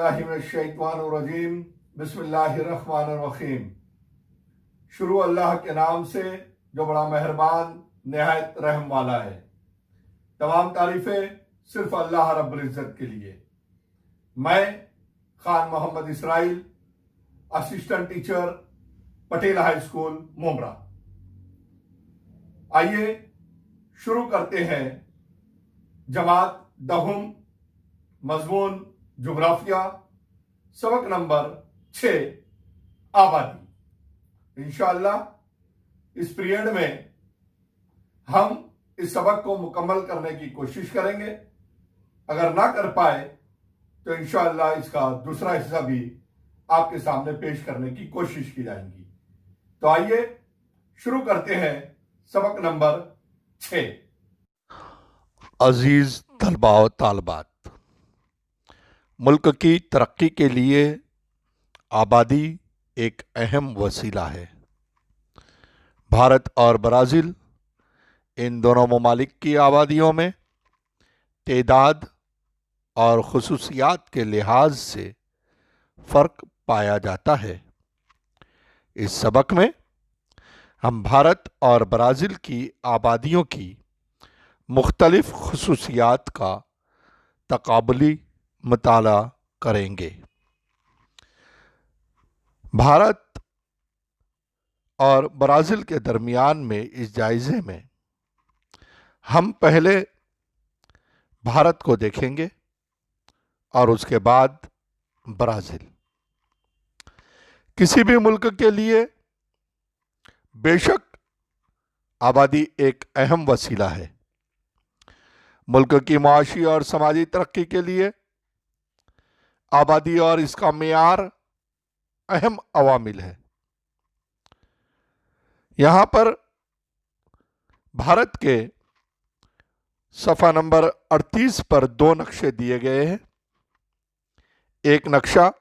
बिस्मिल्लाहिर्रहमानिर्रहीम। बिस्मिल्लाहिर्रहमानिर्रहीम। शुरू अल्लाह के नाम से जो बड़ा मेहरबान निहायत रहम वाला है। तमाम तारीफें सिर्फ अल्लाह रब्बुल इज़्ज़त के लिए। मैं Khan Mohammad Israil, assistant teacher, Patel high school Mumra. आइए शुरू करते हैं जमात दहुम, मजमून जोग्राफिया, सबक नंबर 6 आबादी। इंशाअल्लाह इस पीरियड में हम इस सबक को मुकम्मल करने की कोशिश करेंगे। अगर ना कर पाए तो इंशाअल्लाह इसका दूसरा हिस्सा भी आपके सामने पेश करने की कोशिश की जाएगी। तो आइए शुरू करते हैं सबक नंबर 6। अजीज तलबा व तालबात, मुल्क की तरक्की के लिए आबादी एक अहम वसीला है। भारत और ब्राज़ील, इन दोनों ममालिक की आबादियों में तेदाद और खुसूसियात के लिहाज से फ़र्क पाया जाता है। इस सबक में हम भारत और ब्राज़ील की आबादियों की मुख्तलिफ खुसूसियात का तकाबुली मुताला करेंगे। भारत और ब्राज़ील के दरमियान में इस जायज़े में हम पहले भारत को देखेंगे और उसके बाद ब्राज़ील। किसी भी मुल्क के लिए बेशक आबादी एक अहम वसीला है। मुल्क की माशी और समाजी तरक्की के लिए आबादी और इसका मेयार अहम अवामिल है। यहाँ पर भारत के सफ़ा नंबर 38 पर 2 नक्शे दिए गए हैं। एक नक्शा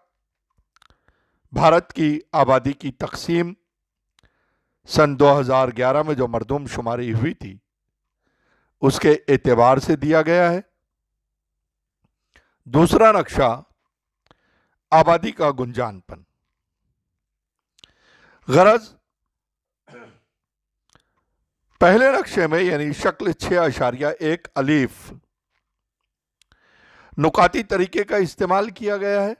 भारत की आबादी की तकसीम सन 2011 में जो मरदूमशुमारी हुई थी उसके एतबार से दिया गया है। दूसरा नक्शा आबादी का गुंजानपन। गरज पहले नक्शे में यानी शक्ल 6.1 अलीफ नुकाती तरीके का इस्तेमाल किया गया है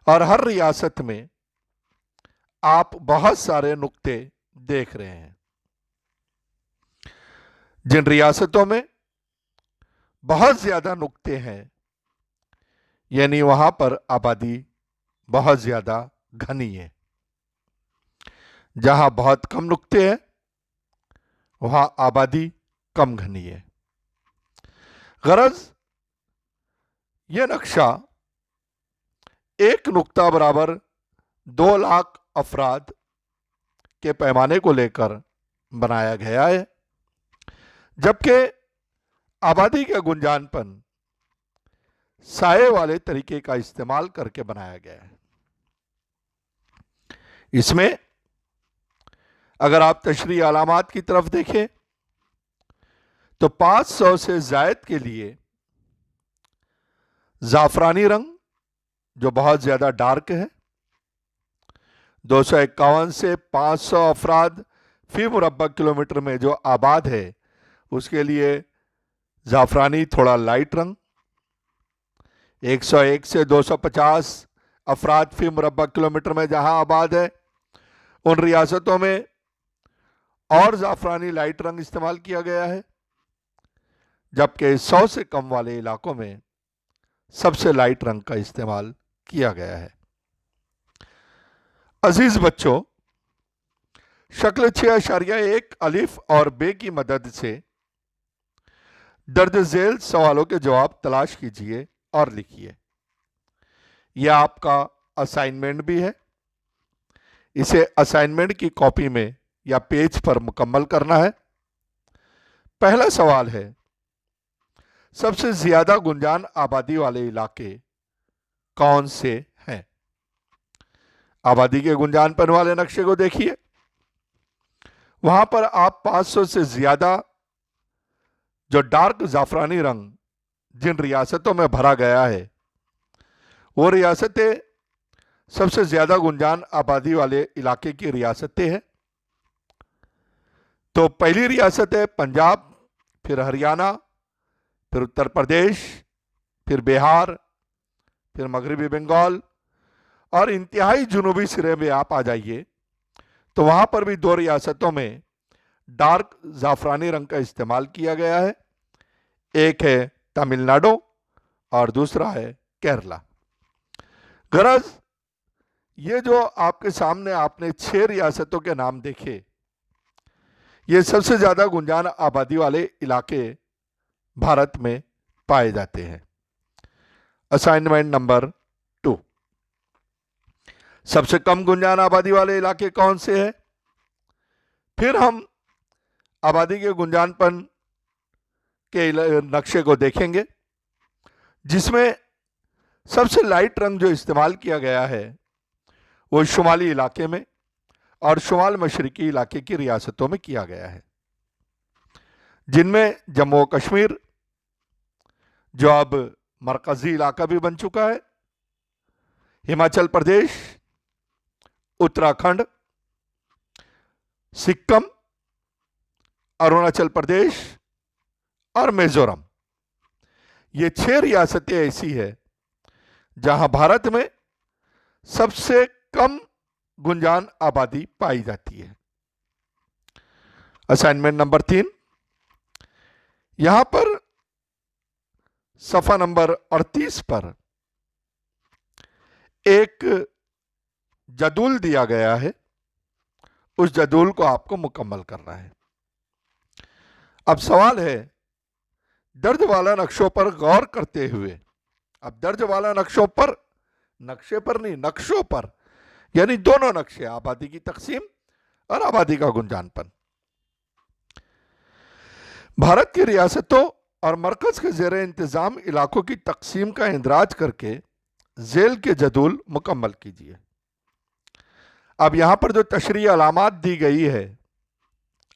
और हर रियासत में आप बहुत सारे नुक्ते देख रहे हैं। जिन रियासतों में बहुत ज्यादा नुक्ते हैं यानी वहां पर आबादी बहुत ज्यादा घनी है। जहां बहुत कम नुक्ते हैं वहां आबादी कम घनी है। गरज यह नक्शा एक नुक्ता बराबर 2 लाख अफराद के पैमाने को लेकर बनाया गया है, जबकि आबादी का गुंजानपन साये वाले तरीके का इस्तेमाल करके बनाया गया है। इसमें अगर आप तशरीही अलामात की तरफ देखें तो 500 से जायद के लिए जाफरानी रंग जो बहुत ज्यादा डार्क है, 251 से 500 अफराद फी मुरब्बा किलोमीटर में जो आबाद है उसके लिए जाफरानी थोड़ा लाइट रंग, 101 से 250 अफराद फी मुरब्बा किलोमीटर में जहां आबाद है उन रियासतों में और जाफरानी लाइट रंग इस्तेमाल किया गया है, जबकि 100 से कम वाले इलाकों में सबसे लाइट रंग का इस्तेमाल किया गया है। अजीज बच्चों, शक्ल 6.1 अलिफ और बे की मदद से दर्ज झेल सवालों के जवाब तलाश कीजिए और लिखिए। यह आपका असाइनमेंट भी है। इसे असाइनमेंट की कॉपी में या पेज पर मुकम्मल करना है। पहला सवाल है, सबसे ज्यादा गुंजान आबादी वाले इलाके कौन से हैं? आबादी के गुंजानपन वाले नक्शे को देखिए। वहां पर आप 500 से ज्यादा जो डार्क जाफरानी रंग जिन रियासतों में भरा गया है वो रियासतें सबसे ज्यादा गुंजान आबादी वाले इलाके की रियासतें हैं। तो पहली रियासत है पंजाब, फिर हरियाणा, फिर उत्तर प्रदेश, फिर बिहार, फिर मगरबी बंगाल, और इंतहाई जुनूबी सिरे में आप आ जाइए तो वहां पर भी दो रियासतों में डार्क जाफरानी रंग का इस्तेमाल किया गया है। एक है तमिलनाडु और दूसरा है केरला। गरज ये जो आपके सामने आपने 6 रियासतों के नाम देखे, ये सबसे ज्यादा गुंजान आबादी वाले इलाके भारत में पाए जाते हैं। असाइनमेंट नंबर 2, सबसे कम गुंजान आबादी वाले इलाके कौन से हैं? फिर हम आबादी के गुंजानपन के नक्शे को देखेंगे, जिसमें सबसे लाइट रंग जो इस्तेमाल किया गया है वो शुमाली इलाके में और शुमाल मशरिकी इलाके की रियासतों में किया गया है, जिनमें जम्मू कश्मीर, जो अब मरकजी इलाका भी बन चुका है, हिमाचल प्रदेश, उत्तराखंड, सिक्किम, अरुणाचल प्रदेश और मिजोरम, ये 6 रियासतें ऐसी है जहां भारत में सबसे कम गुंजान आबादी पाई जाती है। असाइनमेंट नंबर 3, यहां पर सफा नंबर 38 पर एक जदूल दिया गया है, उस जदूल को आपको मुकम्मल करना है। अब सवाल है, दर्ज वाला नक्शों पर गौर करते हुए, अब दर्ज वाला नक्शों पर, नक्शे पर नहीं, नक्शों पर, यानी दोनों नक्शे, आबादी की तकसीम और आबादी का गुंजानपन, भारत की रियासतों और मरकज के जेर इंतजाम इलाकों की तकसीम का इंदराज करके जेल के जदूल मुकम्मल कीजिए। अब यहां पर जो तशरीह अलामात दी गई है,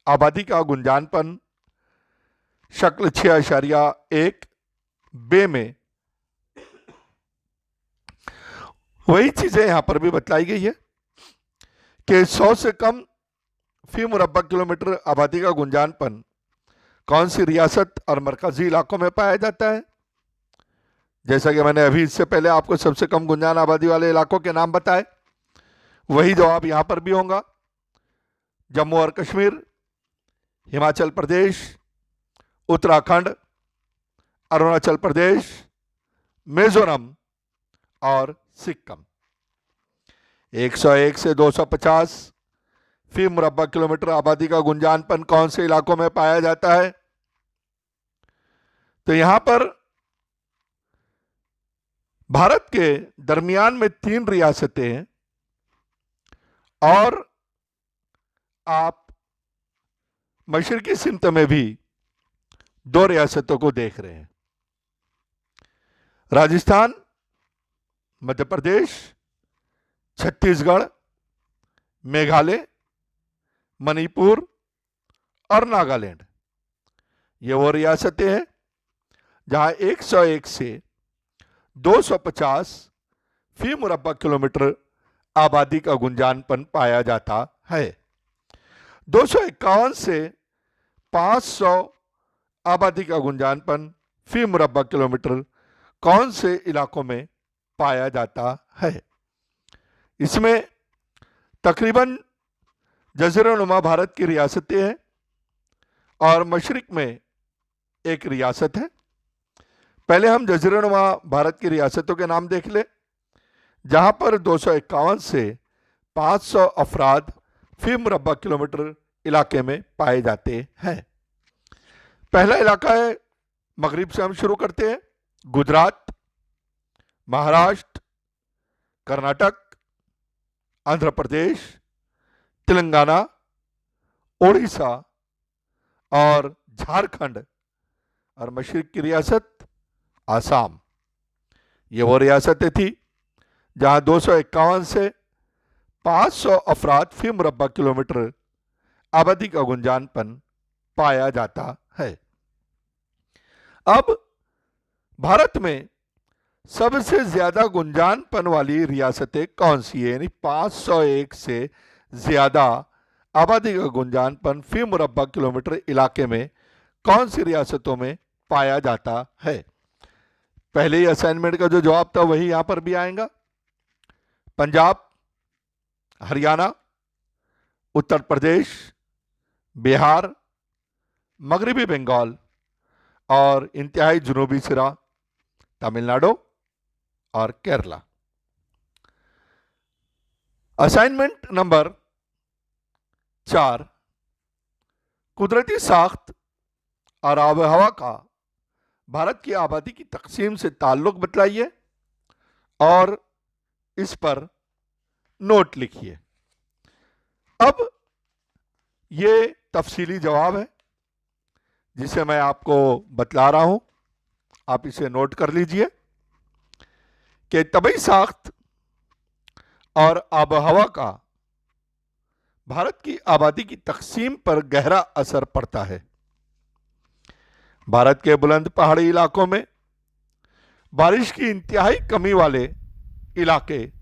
आबादी का गुंजानपन शक्ल 6.1 बे में, वही चीजें यहां पर भी बतलाई गई है कि 100 से कम फी मुरब्बा किलोमीटर आबादी का गुंजानपन कौन सी रियासत और मरकजी इलाकों में पाया जाता है। जैसा कि मैंने अभी इससे पहले आपको सबसे कम गुंजान आबादी वाले इलाकों के नाम बताए, वही जवाब यहां पर भी होगा। जम्मू और कश्मीर, हिमाचल प्रदेश, उत्तराखंड, अरुणाचल प्रदेश, मिजोरम और सिक्किम। 101 से 250 फी मुरब्बा किलोमीटर आबादी का गुंजानपन कौन से इलाकों में पाया जाता है? तो यहां पर भारत के दरमियान में 3 रियासतें हैं और आप मशरकी सिमत में भी 2 रियासतों को देख रहे हैं। राजस्थान, मध्य प्रदेश, छत्तीसगढ़, मेघालय, मणिपुर और नागालैंड, ये वो रियासतें हैं जहां 101 से 250 फी मुरब्बा किलोमीटर आबादी का गुंजानपन पाया जाता है। 251 से 500 आबादी का गुंजानपन फी मुरब्बा किलोमीटर कौन से इलाकों में पाया जाता है? इसमें तकरीबन जज़ीरा-ए-नुमा भारत की रियासतें हैं और मशरिक में एक रियासत है। पहले हम जज़ीरा-ए-नुमा भारत की रियासतों के नाम देख ले, जहां पर 251 से 500 अफराद फी मुरब्बा किलोमीटर इलाके में पाए जाते हैं। पहला इलाका है, मगरिब से हम शुरू करते हैं, गुजरात, महाराष्ट्र, कर्नाटक, आंध्र प्रदेश, तेलंगाना, ओडिशा और झारखंड, और मशरिक की रियासत आसाम। ये वो रियासतें थी जहां 251 से 500 अफराद फी मुरब्बा किलोमीटर आबादी का गुंजानपन पाया जाता है। अब भारत में सबसे ज्यादा गुंजानपन वाली रियासतें कौन सी है, यानी 501 से ज्यादा आबादी का गुंजानपन फी मुरब्बा किलोमीटर इलाके में कौन सी रियासतों में पाया जाता है। पहले ही असाइनमेंट का जो जवाब था वही यहां पर भी आएगा। पंजाब, हरियाणा, उत्तर प्रदेश, बिहार, मगरबी बंगाल और इंतहाई जुनूबी सिरा तमिलनाडु और केरला। असाइनमेंट नंबर 4, कुदरती साख्त और आबोहवा का भारत की आबादी की तकसीम से ताल्लुक बतलाइए और इस पर नोट लिखिए। अब ये तफसीली जवाब है जिसे मैं आपको बतला रहा हूं, आप इसे नोट कर लीजिए कि तबई साख्त और आबोहवा का भारत की आबादी की तकसीम पर गहरा असर पड़ता है। भारत के बुलंद पहाड़ी इलाकों में बारिश की इंतहाई कमी वाले इलाके,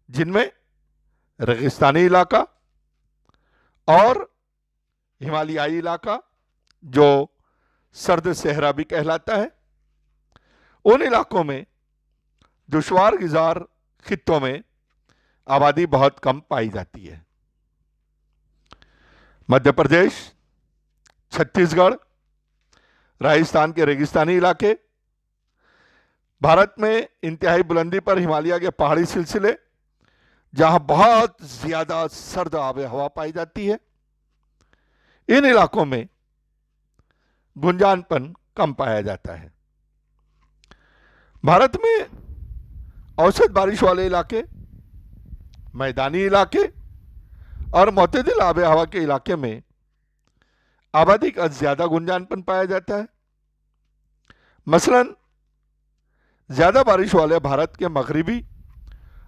जिनमें रेगिस्तानी इलाका और हिमालयाई इलाका जो सर्द सहरा भी कहलाता है, उन इलाकों में दुश्वार गुजार खित्तों में आबादी बहुत कम पाई जाती है। मध्य प्रदेश, छत्तीसगढ़, राजस्थान के रेगिस्तानी इलाके, भारत में इंतहाई बुलंदी पर हिमालय के पहाड़ी सिलसिले जहां बहुत ज्यादा सर्द आब हवा पाई जाती है, इन इलाकों में गुंजानपन कम पाया जाता है। भारत में औसत बारिश वाले इलाके, मैदानी इलाके और मोतदिल आब हवा के इलाके में आबादी का ज्यादा गुंजानपन पाया जाता है। मसलन ज्यादा बारिश वाले भारत के मगरिबी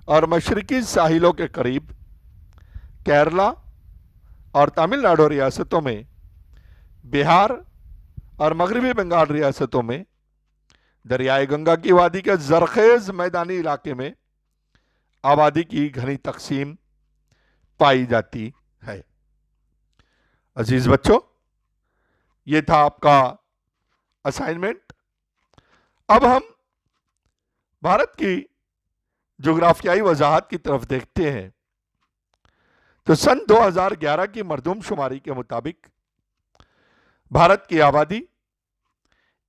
और मशरकी साहिलों के करीब केरला और तमिलनाडु रियासतों में, बिहार और मगरबी बंगाल रियासतों में, दरियाए गंगा की वादी के जरखेज मैदानी इलाके में आबादी की घनी तकसीम पाई जाती है। अजीज बच्चों, ये था आपका असाइनमेंट। अब हम भारत की जोग्राफियाई वजाहत की तरफ देखते हैं। तो सन 2011 की मरदूमशुमारी के मुताबिक भारत की आबादी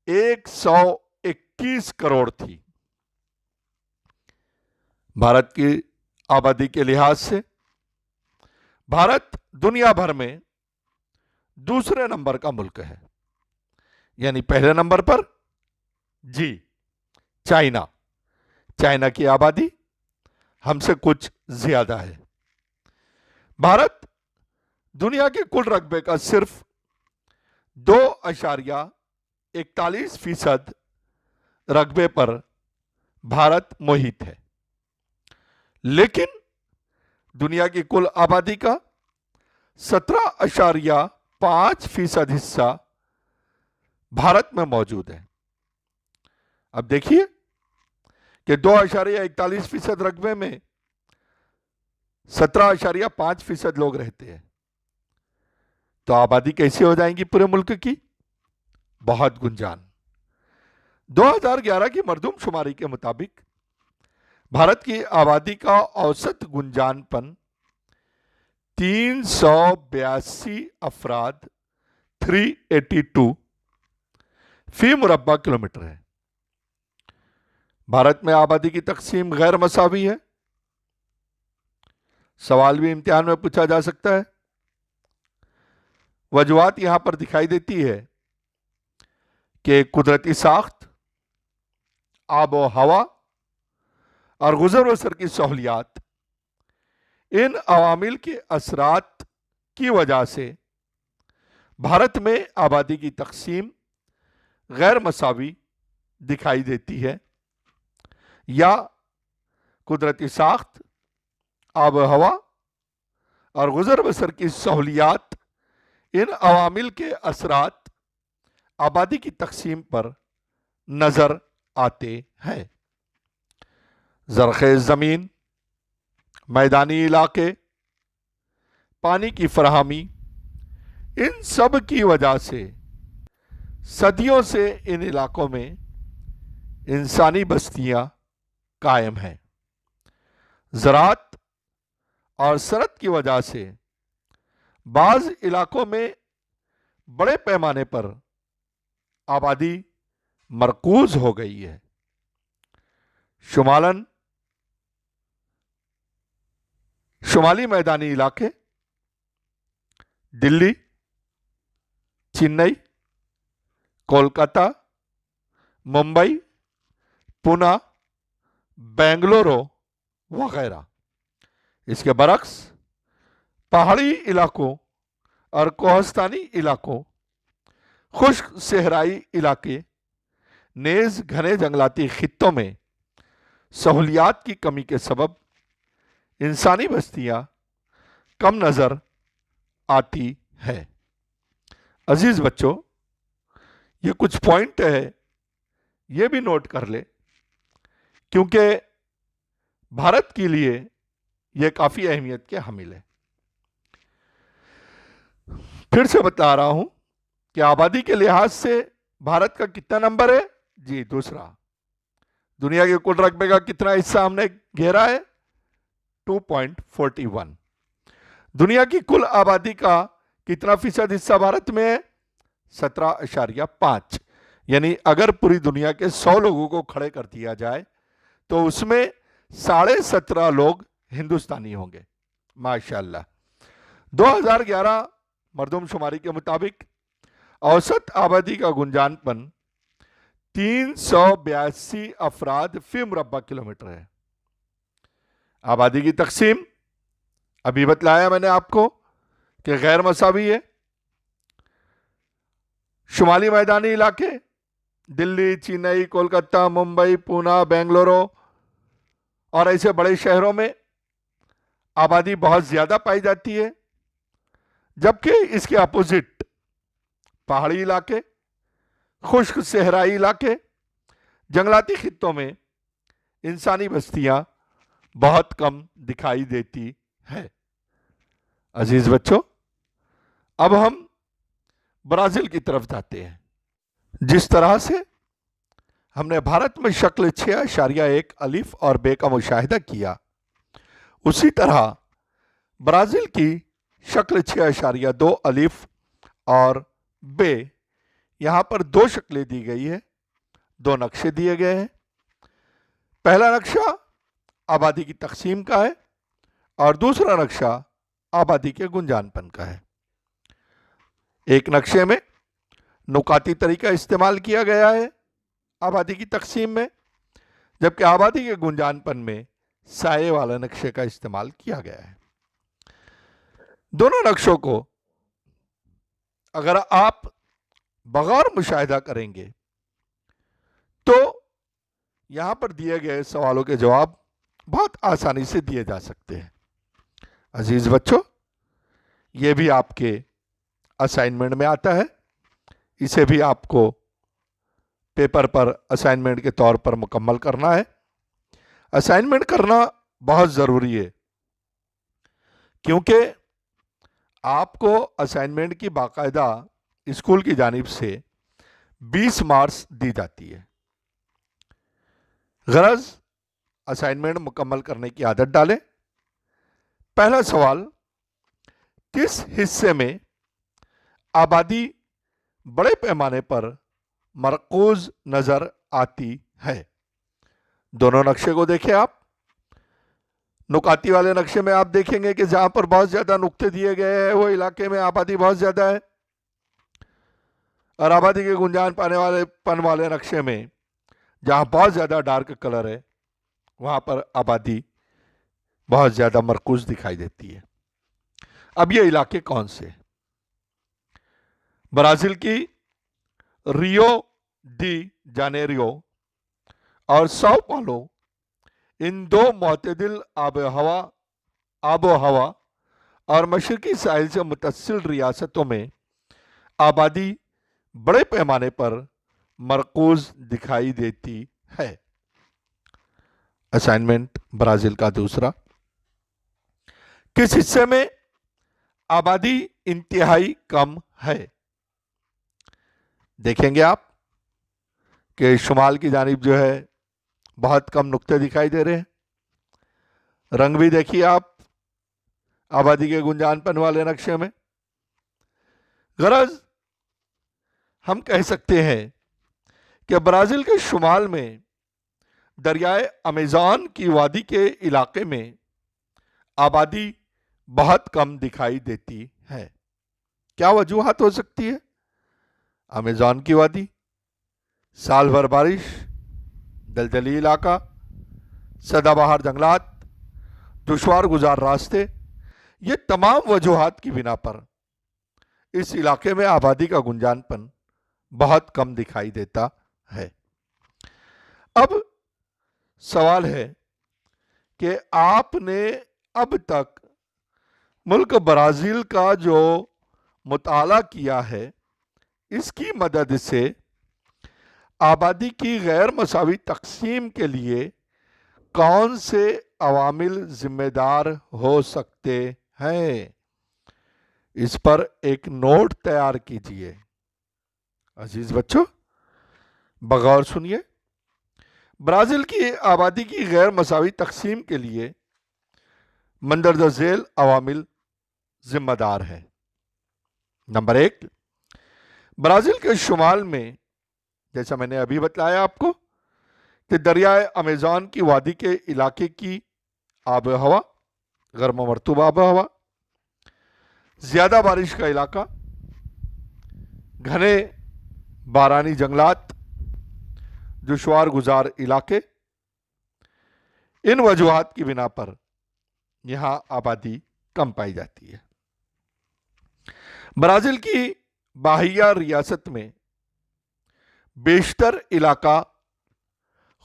121 करोड़ थी। भारत की आबादी के लिहाज से भारत दुनिया भर में दूसरे नंबर का मुल्क है, यानी पहले नंबर पर चाइना। चाइना की आबादी हमसे कुछ ज्यादा है। भारत दुनिया के कुल रकबे का सिर्फ 2.41% रकबे पर भारत मुहित है, लेकिन दुनिया की कुल आबादी का 17.5% हिस्सा भारत में मौजूद है। अब देखिए कि 2.41% रकबे में 17.5% लोग रहते हैं, तो आबादी कैसी हो जाएंगी पूरे मुल्क की? बहुत गुंजान। 2011 की मरदूमशुमारी के मुताबिक भारत की आबादी का औसत गुंजानपन 382 अफराद 382 फी मुरब्बा किलोमीटर है। भारत में आबादी की तकसीम गैर मसावी है। सवाल भी इम्तिहान में पूछा जा सकता है। वजूहात यहां पर दिखाई देती है कि कुदरती साख्त, आबो हवा और गुजर बसर की सहूलियात, इन अवामिल के असरात की वजह से भारत में आबादी की तकसीम गैर मसावी दिखाई देती है, या कुदरती साख्त, आब हवा और गुजर बसर की सहूलियात, इन अवामिल के असरात आबादी की तकसीम पर नजर आते हैं। ज़रख़ेज़ ज़मीन, मैदानी इलाके, पानी की फराहमी, इन सब की वजह से सदियों से इन इलाकों में इंसानी बस्तियां कायम हैं। ज़राअत और सनअत की वजह से बाज़ इलाकों में बड़े पैमाने पर आबादी मरकूज हो गई है। शुमाली मैदानी इलाके, दिल्ली, चेन्नई, कोलकाता, मुंबई, पुणे, बेंगलुरु वगैरह। इसके बरक्स पहाड़ी इलाकों और कोहस्तानी इलाकों, खुश्क सहराई इलाके, नेज घने जंगलाती खित्तों में सहूलियात की कमी के सबब इंसानी बस्तियां कम नजर आती है। अजीज बच्चों, ये कुछ पॉइंट है, ये भी नोट कर ले, क्योंकि भारत के लिए यह काफी अहमियत के हामिल है। फिर से बता रहा हूं कि आबादी के लिहाज से भारत का कितना नंबर है? जी, दूसरा। दुनिया के कुल रकबे का कितना हिस्सा हमने घेरा है? 2.41। दुनिया की कुल आबादी का कितना फीसद हिस्सा भारत में है? 17.5। यानी अगर पूरी दुनिया के 100 लोगों को खड़े कर दिया जाए तो उसमें 17.5 लोग हिंदुस्तानी होंगे। माशाअल्लाह। 2011 मरदमशुमारी के मुताबिक औसत आबादी का गुंजानपन 382 अफराद फी मुरब्बा किलोमीटर है। आबादी की तकसीम अभी बतलाया मैंने आपको कि गैर मसावी है। शुमाली मैदानी इलाके, दिल्ली, चेन्नई, कोलकाता, मुंबई, पुणे, बेंगलुरु और ऐसे बड़े शहरों में आबादी बहुत ज्यादा पाई जाती है, जबकि इसके अपोजिट पहाड़ी इलाके, खुश्क सहराई इलाके, जंगलाती खित्तों में इंसानी बस्तियां बहुत कम दिखाई देती है। अजीज बच्चों, अब हम ब्राजील की तरफ जाते हैं। जिस तरह से हमने भारत में शक्ल 6.1 अलिफ और बे का मुशाहिदा किया, उसी तरह ब्राजील की शक्ल 6.2 अलिफ और बे, यहां पर दो शक्लें दी गई है, दो नक्शे दिए गए हैं। पहला नक्शा आबादी की तकसीम का है और दूसरा नक्शा आबादी के गुंजानपन का है। एक नक्शे में नुकाती तरीका इस्तेमाल किया गया है आबादी की तकसीम में, जबकि आबादी के गुंजानपन में साये वाला नक्शे का इस्तेमाल किया गया है। दोनों नक्शों को अगर आप बगैर मुशाहिदा करेंगे तो यहां पर दिए गए सवालों के जवाब बहुत आसानी से दिए जा सकते हैं। अजीज बच्चों, यह भी आपके असाइनमेंट में आता है, इसे भी आपको पेपर पर असाइनमेंट के तौर पर मुकम्मल करना है। असाइनमेंट करना बहुत ज़रूरी है, क्योंकि आपको असाइनमेंट की बाकायदा स्कूल की जानिब से 20 मार्क्स दी जाती है। गरज असाइनमेंट मुकम्मल करने की आदत डालें। पहला सवाल, किस हिस्से में आबादी बड़े पैमाने पर मरकूज नजर आती है? दोनों नक्शे को देखें आप। नुकाती वाले नक्शे में आप देखेंगे कि जहां पर बहुत ज्यादा नुक्ते दिए गए हैं वो इलाके में आबादी बहुत ज्यादा है, और आबादी के गुंजान पन वाले नक्शे में जहां बहुत ज्यादा डार्क कलर है वहां पर आबादी बहुत ज्यादा मरकूज दिखाई देती है। अब ये इलाके कौन से? ब्राजील की रियो डी जानेरियो और साओ पाउलो, इन दो मुतदिल आबो हवा और मशरकी साहिल से मुतसिल रियासतों में आबादी बड़े पैमाने पर मरकूज दिखाई देती है। असाइनमेंट ब्राजील का दूसरा, किस हिस्से में आबादी इंतहाई कम है? देखेंगे आप कि शुमाल की जानिब जो है बहुत कम नुक्ते दिखाई दे रहे हैं। रंग भी देखिए आप आबादी के गुंजानपन वाले नक्शे में। गरज हम कह सकते हैं कि ब्राजील के शुमाल में दरियाए अमेज़न की वादी के इलाके में आबादी बहुत कम दिखाई देती है। क्या वजूहात हो सकती है? अमेज़न की वादी, साल भर बारिश, दलदली इलाका, सदाबहार जंगलात, दुश्वार गुजार रास्ते, ये तमाम वजूहात की बिना पर इस इलाके में आबादी का गुंजानपन बहुत कम दिखाई देता है। अब सवाल है कि आपने अब तक मुल्क ब्राजील का जो मुताला किया है, इसकी मदद से आबादी की गैर मसावी तकसीम के लिए कौन से अवामिल जिम्मेदार हो सकते हैं? इस पर एक नोट तैयार कीजिए। अजीज बच्चों, बगौर सुनिए। ब्राजील की आबादी की गैर मसावी तकसीम के लिए मंदरजा झेल अवामिल जिम्मेदार है। नंबर 1, ब्राजील के शुमाल में, जैसा मैंने अभी बताया आपको, कि दरियाए अमेज़न की वादी के इलाके की आब हवा, गर्म मरतूब आब हवा, ज्यादा बारिश का इलाका, घने बारानी जंगलात, दुश्वार गुजार इलाके, इन वजूहात की बिना पर यहां आबादी कम पाई जाती है। ब्राजील की बाहिया रियासत में बेशतर इलाका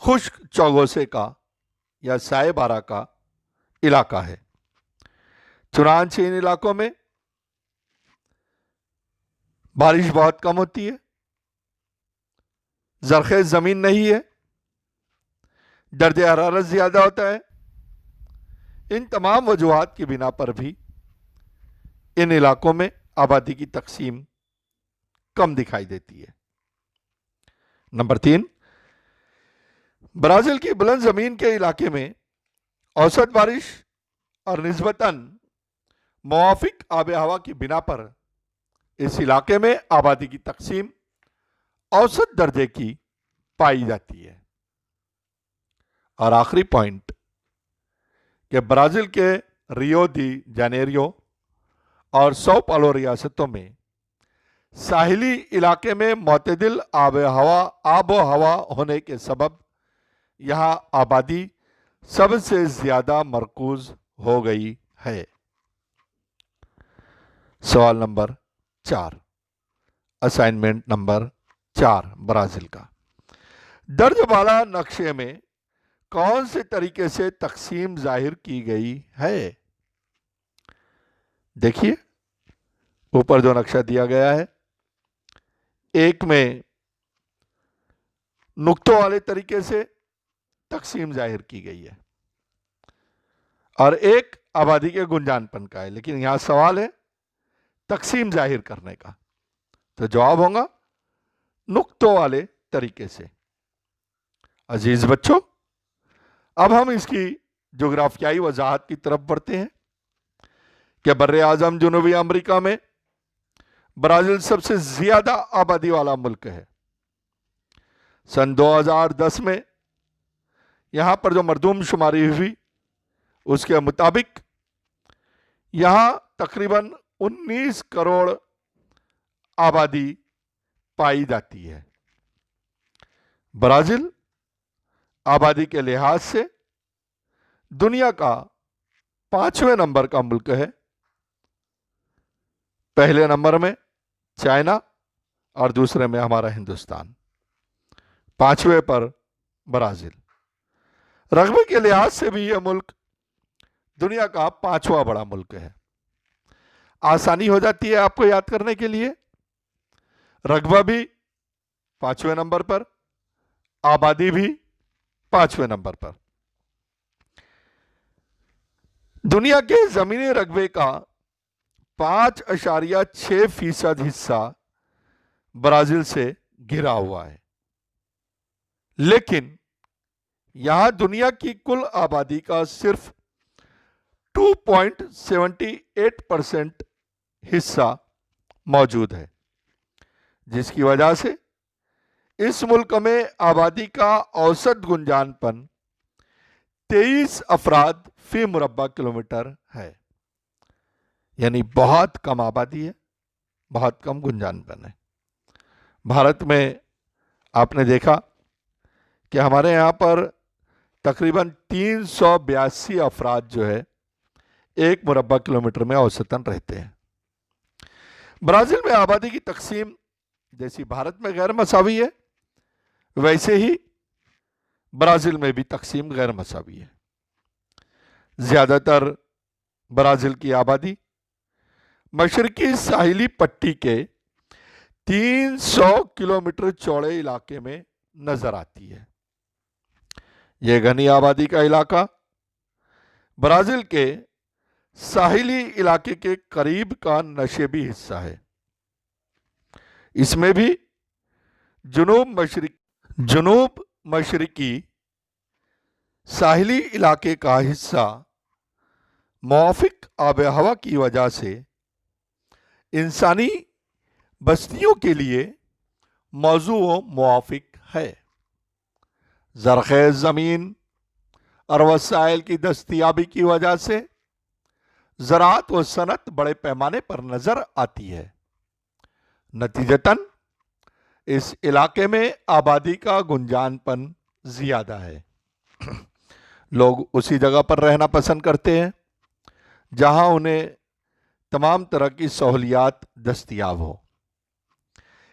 खुश्क चौगोसे का या सायबारा का इलाका है। चुनांचे इन इलाकों में बारिश बहुत कम होती है, जरखेज जमीन नहीं है, दर्जे हरारत ज्यादा होता है। इन तमाम वजूहात की बिना पर भी इन इलाकों में आबादी की तकसीम कम दिखाई देती है। नंबर 3, ब्राजील की बुलंद जमीन के इलाके में औसत बारिश और निस्बतन मुवाफिक आब हवा की बिना पर इस इलाके में आबादी की तकसीम औसत दर्जे की पाई जाती है। और आखिरी पॉइंट, कि ब्राजील के रियो दी जानेरियो और सौ पालो रियासतों में साहिली इलाके में मोतदिल आबो हवा होने के सबब यहां आबादी सबसे ज्यादा मरकूज हो गई है। सवाल नंबर 4, असाइनमेंट नंबर 4 ब्राजील का, दर्ज वाला नक्शे में कौन से तरीके से तकसीम जाहिर की गई है? देखिए ऊपर जो नक्शा दिया गया है, एक में नुक्तों वाले तरीके से तकसीम जाहिर की गई है और एक आबादी के गुंजानपन का है, लेकिन यहां सवाल है तकसीम जाहिर करने का, तो जवाब होगा नुक्तों वाले तरीके से। अजीज बच्चों, अब हम इसकी जोग्राफियाई वजाहत की तरफ बढ़ते हैं कि बर्रे आजम जनूबी अमेरिका में ब्राजील सबसे ज्यादा आबादी वाला मुल्क है। सन 2010 में यहां पर जो मरदूम शुमारी हुई, उसके मुताबिक यहां तकरीबन 19 करोड़ आबादी पाई जाती है। ब्राजील आबादी के लिहाज से दुनिया का 5वें नंबर का मुल्क है। पहले नंबर में चाइना और दूसरे में हमारा हिंदुस्तान, 5वें पर ब्राजील। रकबे के लिहाज से भी यह मुल्क दुनिया का 5वां बड़ा मुल्क है। आसानी हो जाती है आपको याद करने के लिए। रकबा भी 5वें नंबर पर, आबादी भी 5वें नंबर पर। दुनिया के जमीनी रकबे का 5.6% हिस्सा ब्राजील से घिरा हुआ है, लेकिन यहां दुनिया की कुल आबादी का सिर्फ 2.78% हिस्सा मौजूद है, जिसकी वजह से इस मुल्क में आबादी का औसत गुंजानपन 23 अफराद फी मुरब्बा किलोमीटर है। यानी बहुत कम आबादी है, बहुत कम गुंजानपन है। भारत में आपने देखा कि हमारे यहाँ पर तकरीबन 382 अफराद जो है 1 मुरब्बा किलोमीटर में औसतन रहते हैं। ब्राजील में आबादी की तकसीम जैसी भारत में गैर मसावी है, वैसे ही ब्राजील में भी तकसीम गैर मसावी है। ज्यादातर ब्राजील की आबादी मशरकी साहिली पट्टी के 300 किलोमीटर चौड़े इलाके में नजर आती है। यह घनी आबादी का इलाका ब्राजील के साहिली इलाके के करीब का नशेबी हिस्सा है। इसमें भी जुनूब मशरिकी साहिली इलाके का हिस्सा मुआफिक आब हवा की वजह से इंसानी बस्तियों के लिए मौजू व मुआफिक है। ज़रख़ेज़ ज़मीन और वसाइल की दस्तयाबी की वजह से ज़राअत व सनत बड़े पैमाने पर नजर आती है। नतीजतन इस इलाके में आबादी का गुंजानपन ज्यादा है। लोग उसी जगह पर रहना पसंद करते हैं जहां उन्हें तमाम तरह की सहूलियात दस्तयाब हो।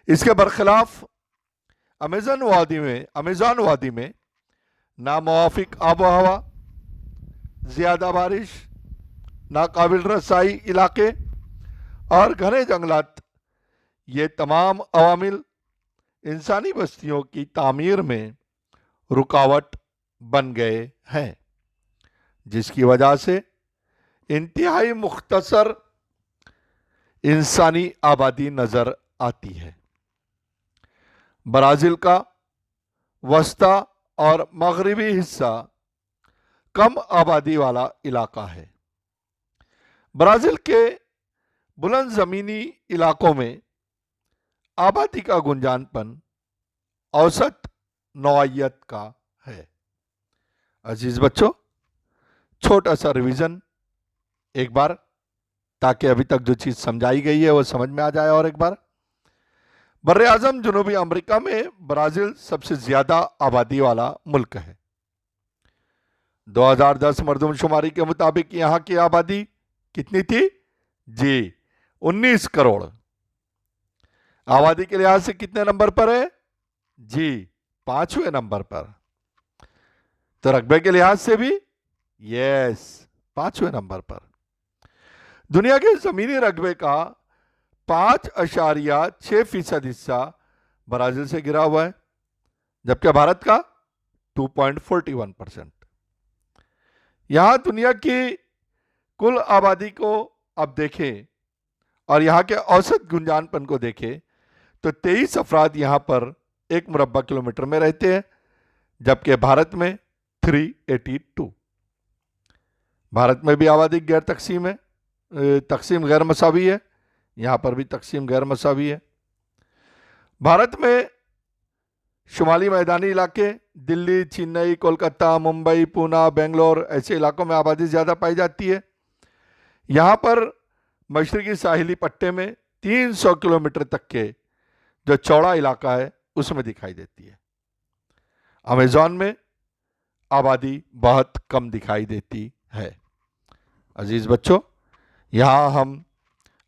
इसके बरखिलाफ अमेज़न वादी में नामुवाफिक आबो हवा, ज्यादा बारिश, नाकाबिल रसाई इलाके और घने जंगलात, ये तमाम अवामिल इंसानी बस्तियों की तामीर में रुकावट बन गए हैं, जिसकी वजह से इंतहाई मुख्तसर इंसानी आबादी नजर आती है। ब्राजील का वस्ता और मगरिबी हिस्सा कम आबादी वाला इलाका है। ब्राजील के बुलंद जमीनी इलाकों में आबादी का गुंजानपन औसत नौइयत का है। अजीज बच्चों, छोटा सा रिवीजन एक बार, ताकि अभी तक जो चीज समझाई गई है वो समझ में आ जाए। और एक बार, बर्रे आजम जनूबी अमेरिका में ब्राजील सबसे ज्यादा आबादी वाला मुल्क है। 2010 मरदमशुमारी के मुताबिक यहां की आबादी कितनी थी जी? 19 करोड़। आबादी के लिहाज से कितने नंबर पर है जी? 5वें नंबर पर। तो रकबे के लिहाज से भी यस, 5वें नंबर पर। दुनिया के जमीनी रकबे का 5.6% हिस्सा ब्राजील से घिरा हुआ है, जबकि भारत का 2.41%। यहां दुनिया की कुल आबादी को अब देखें और यहां के औसत गुंजानपन को देखें तो 23 अफराद यहां पर 1 मुरब्बा किलोमीटर में रहते हैं, जबकि भारत में 382। भारत में भी आबादी गैर तकसीम है, तकसीम गैर मसावी है। यहां पर भी तकसीम गैर मसावी है। भारत में शुमाली मैदानी इलाके, दिल्ली, चेन्नई, कोलकाता, मुंबई, पूना, बेंगलोर, ऐसे इलाकों में आबादी ज़्यादा पाई जाती है। यहाँ पर मशरकी साहिली पट्टे में 300 किलोमीटर तक के जो चौड़ा इलाका है उसमें दिखाई देती है। अमेज़न में आबादी बहुत कम दिखाई देती है। अजीज़ बच्चों, यहाँ हम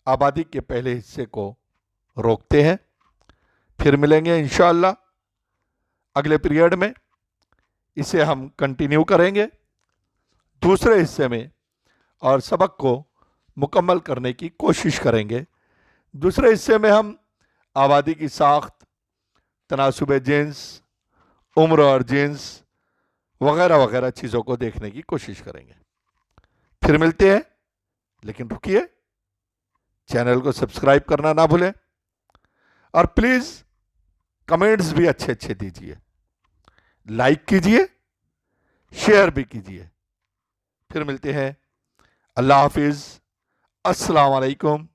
आबादी के पहले हिस्से को रोकते हैं, फिर मिलेंगे इंशाअल्लाह अगले पीरियड में। इसे हम कंटिन्यू करेंगे दूसरे हिस्से में और सबक को मुकम्मल करने की कोशिश करेंगे। दूसरे हिस्से में हम आबादी की साख्त, तनासुब जिन्स, उम्र और जिन्स, वगैरह वगैरह चीज़ों को देखने की कोशिश करेंगे। फिर मिलते हैं, लेकिन रुकिए, चैनल को सब्सक्राइब करना ना भूलें और प्लीज़ कमेंट्स भी अच्छे अच्छे दीजिए, लाइक कीजिए, शेयर भी कीजिए। फिर मिलते हैं। अल्लाह हाफिज़। अस्सलाम वालेकुम